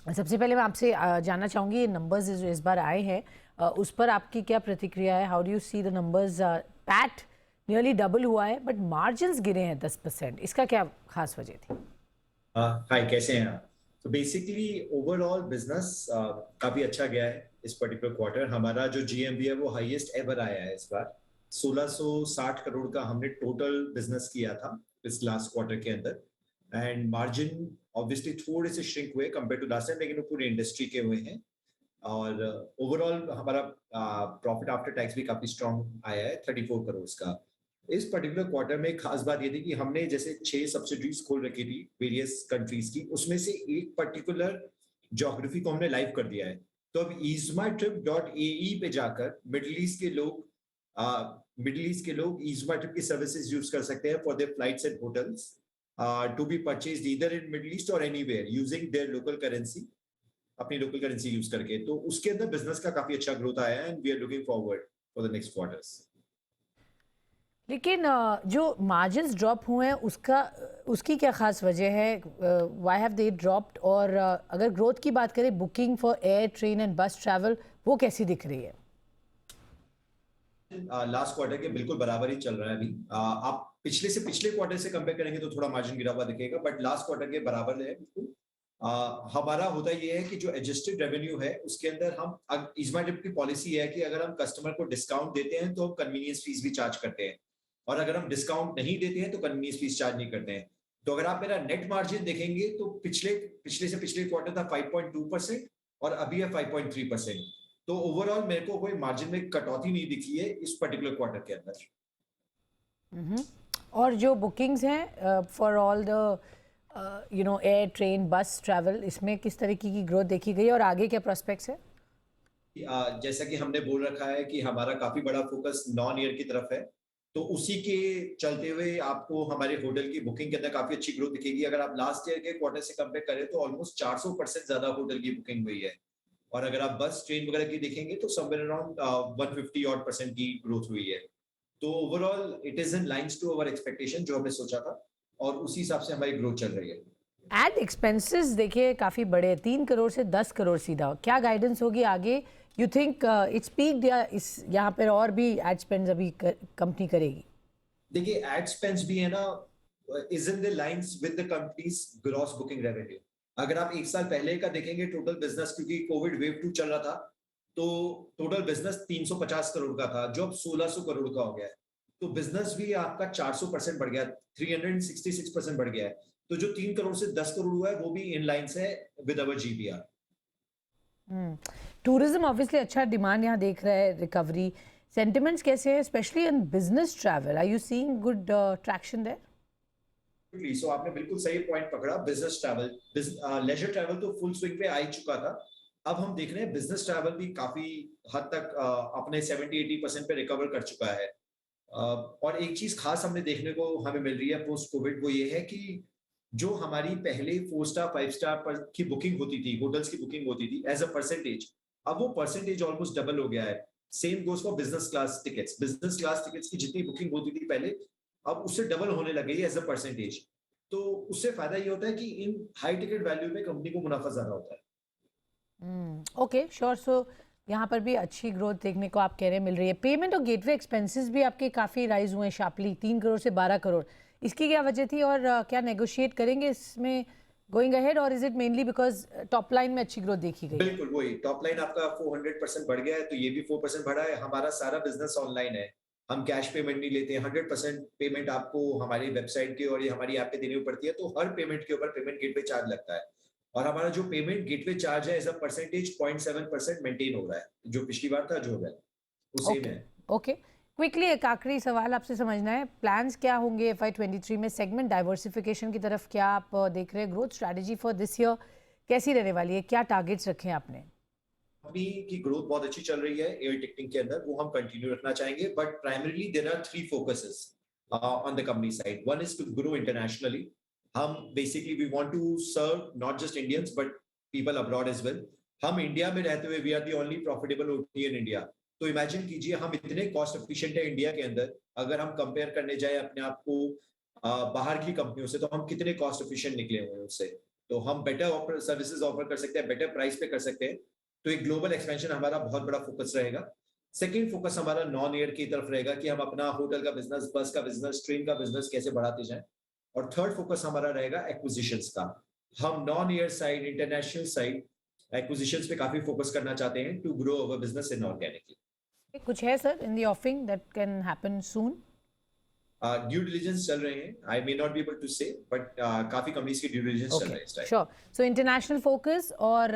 सबसे पहले मैं आपसे जानना चाहूँगी, ये नंबर्स जो इस बार आए हैं, उस पर आपकी क्या प्रतिक्रिया है? How do you see the numbers? PAT nearly double हुआ है बट मार्जिन्स गिरे हैं 10%, इसका क्या खास वजह थी? हाय, कैसे हैं आप? तो बेसिकली ओवरऑल बिजनेस काफी अच्छा गया है इस पर्टिकुलर क्वार्टर। हमारा जो जीएमवी है वो हाईएस्ट एवर आया है इस बार। 1660 करोड़ का हमने टोटल बिजनेस किया था इस लास्ट क्वार्टर के अंदर। एंड मार्जिन ऑब्वियसली थोड़े से श्रिंक हुए कंपेयर टू लास्ट टाइम, लेकिन वो पूरी इंडस्ट्री के हुए हैं। और ओवरऑल हमारा प्रॉफिट आफ्टर टैक्स भी काफी स्ट्रॉन्ग आया है, 34 करोड़ का। इस पर्टिकुलर क्वार्टर में खास बात ये थी कि हमने जैसे 6 सब्सिडीज खोल रखी थी वेरियस कंट्रीज की, उसमें से एक पर्टिकुलर ज्योग्राफी को हमने लाइव कर दिया है। तो अब easytrip.ae पे जाकर मिडिल ईस्ट के लोग ईजमा ट्रिप की सर्विसेज यूज कर सकते हैं for their flights and hotels, to be purchased either in Middle East और anywhere using their local currency, अपनी लोकल करेंसी यूज करके। तो उसके अंदर बिजनेस का काफी अच्छा ग्रोथ आया है and we are looking forward for the next quarters. लेकिन जो मार्जिन्स ड्रॉप हुए हैं उसका उसकी क्या खास वजह है? Why have they dropped? और अगर ग्रोथ की बात करें, booking for air, train and बस ट्रैवल वो कैसी दिख रही है? लास्ट क्वार्टर के बिल्कुल बराबर ही चल रहा है अभी। आप पिछले से पिछले क्वार्टर से कंपेयर करेंगे तो थोड़ा मार्जिन गिरा हुआ दिखेगा, बट लास्ट क्वार्टर के बराबर है बिल्कुल। हमारा होता ये है कि जो एडजस्टेड रेवेन्यू है उसके अंदर हम इजमा ट्रिप की पॉलिसी है कि अगर हम कस्टमर को डिस्काउंट देते हैं तो हम कन्वीनियंस फीस भी चार्ज करते हैं, और अगर हम डिस्काउंट नहीं देते हैं तो कन्वीनियंस फीस चार्ज नहीं करते हैं। तो अगर आप मेरा नेट मार्जिन देखेंगे तो पिछले पिछले से पिछले क्वार्टर था 5.2% और अभी है 5.3%। तो ओवरऑल मेरे को कोई मार्जिन में कटौती नहीं दिखी है इस पर्टिकुलर क्वार्टर के अंदर। मम्म। और जो बुकिंग्स हैं for all the air, train, बस ट्रैवल, इसमें किस तरीके की ग्रोथ देखी गई है और आगे क्या प्रोस्पेक्ट्स है? जैसा कि हमने बोल रखा है कि हमारा काफी बड़ा फोकस नॉन ईयर की तरफ है, तो उसी के चलते हुए आपको हमारे होटल की बुकिंग के अंदर काफी अच्छी ग्रोथ दिखेगी। अगर आप लास्ट ईयर के क्वार्टर से कंपेयर करें तो ऑलमोस्ट 400% ज्यादा होटल की बुकिंग हुई है। और अगर आप बस ट्रेन वगैरह की देखेंगे तो समवेयर अराउंड 150 ऑड परसेंट की ग्रोथ हुई है। तो overall it is in lines to our expectation जो हमने सोचा था, और उसी हिसाब से हमारी ग्रोथ चल रही है। एड एक्सपेंसेस देखिए काफ़ी बड़े हैं, 3 करोड़ से 10 करोड़ सीधा। क्या गाइडेंस होगी आगे? यू थिंक इट्स पीक्ड या इस यहाँ पर और भी एड स्पेंड्स अभी कंपनी करेगी? देखिए, एड स्पेंस भी है ना, is in the lines with the companies gross booking revenue. अगर आप एक साल पहले का देखेंगे टोटल बिजनेस, क्योंकि कोविड वेव 2 चल रहा था, तो टोटल बिजनेस 350 करोड़ का था जो अब 1600 करोड़ का हो गया है। तो बिजनेस भी आपका 400% बढ़ गया, 366% बढ़ गया है। तो जो 3 करोड़ से 10 करोड़ हुआ है वो भी इन लाइंस है with our GPR. Tourism obviously अच्छा डिमांड यहाँ देख रहा है, रिकवरी सेंटिमेंट्स कैसे हैं, specially in business travel? Are you seeing good traction there? So आपने बिल्कुल सही पॉइंट पकड़ा। बिजनेस ट्रैवल, लेजर ट्रैवल तो फुल स्विंग पे आ ही चुका था। अब हम देख रहे हैं बिजनेस ट्रैवल भी काफी हद तक अपने 70-80% पे रिकवर कर चुका है। और एक चीज खास हमने देखने को हमें मिल रही है पोस्ट कोविड, वो ये है कि जो हमारी पहले 4 स्टार 5 स्टार पर की बुकिंग होती थी, होटल्स की बुकिंग होती थी एज अ परसेंटेज, अब वो परसेंटेज ऑलमोस्ट डबल हो गया है। Same goes for business class tickets. Business class tickets की जितनी बुकिंग होती थी पहले, अब उससे डबल होने लग गई है एज अ परसेंटेज। तो उससे फायदा ये होता है कि इन हाई टिकट वैल्यू में कंपनी को मुनाफा ज्यादा होता है। Okay, sure. सो यहाँ पर भी अच्छी ग्रोथ देखने को आप कह रहे हैं मिल रही है। पेमेंट और गेटवे एक्सपेंसेस भी आपके काफ़ी राइज हुए हैं शार्पली, 3 करोड़ से 12 करोड़। इसकी क्या वजह थी और क्या नेगोशिएट करेंगे इसमें गोइंग अहेड, और is it mainly because top line में अच्छी ग्रोथ देखी गई है? बिल्कुल वही, टॉप लाइन आपका 400% बढ़ गया है, तो ये भी 4% बढ़ा है। हमारा सारा बिजनेस ऑनलाइन है, हम कैश पेमेंट नहीं लेते हैं। 100% पेमेंट आपको हमारी वेबसाइट के और ये हमारी ऐप पे देनी पड़ती है, तो हर पेमेंट के ऊपर पेमेंट गेटवे चार्ज लगता है। और हमारा जो पेमेंट गेटवे चार्ज है एज अ परसेंटेज 0.7% मेंटेन हो रहा है, जो पिछली बार था जो है वो सेम ओके, है। ओके। क्विकली एक आखिरी सवाल आपसे समझना है, प्लान्स क्या होंगे FY23 में? सेगमेंट डाइवर्सिफिकेशन की तरफ क्या आप देख रहे हैं? Growth strategy for this year कैसी रहने वाली है? क्या टारगेट्स रखे हैं आपने? कंपनी की ग्रोथ बहुत अच्छी चल रही है एयर टिकटिंग के अंदर, वो हम कंटिन्यू रखना चाहेंगे, but primarily there are 3 focuses on the company side. One is to grow internationally. हम basically we want to serve not just Indians but people abroad as well. हम इंडिया में रहते हुए we are the only profitable OT in India. तो imagine कीजिए हम इतने cost efficient है इंडिया के अंदर, अगर हम कंपेयर करने जाए अपने आप को बाहर की कंपनियों से, तो हम कितने कॉस्ट एफिशिएंट निकले हुए हैं उससे। तो हम बेटर सर्विसेज ऑफर कर सकते हैं, बेटर प्राइस पे कर सकते हैं। तो एक ग्लोबल एक्सपेंशन हमारा बहुत बड़ा फोकस रहेगा। सेकंड फोकस हमारा नॉन एयर की तरफ रहेगा कि हम अपना होटल का बिजनेस, बस का बिजनेस, ट्रेन का बिजनेस कैसे बढ़ाते जाएं। और थर्ड फोकस हमारा रहेगा एक्विजिशंस का। हम non air side, international side acquisitions पे काफी फोकस करना चाहते हैं to grow our business inorganically. कुछ है sir in the offing that can happen soon? Due diligence चल रहे हैं, I may not be able to say, but काफी कंपनीज की ड्यू डिलिजेंस चल रहा है इस time. Sure. So international focus और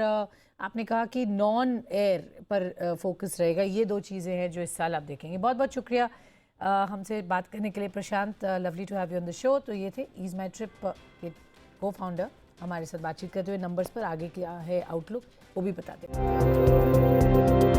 आपने कहा कि नॉन एयर पर फोकस रहेगा, ये दो चीज़ें हैं जो इस साल आप देखेंगे। बहुत बहुत शुक्रिया हमसे बात करने के लिए Prashant, lovely to have you on the show. तो ये थे ईज माई ट्रिप के को फाउंडर हमारे साथ बातचीत करते हुए। नंबर्स पर आगे क्या है आउटलुक वो भी बताते हैं।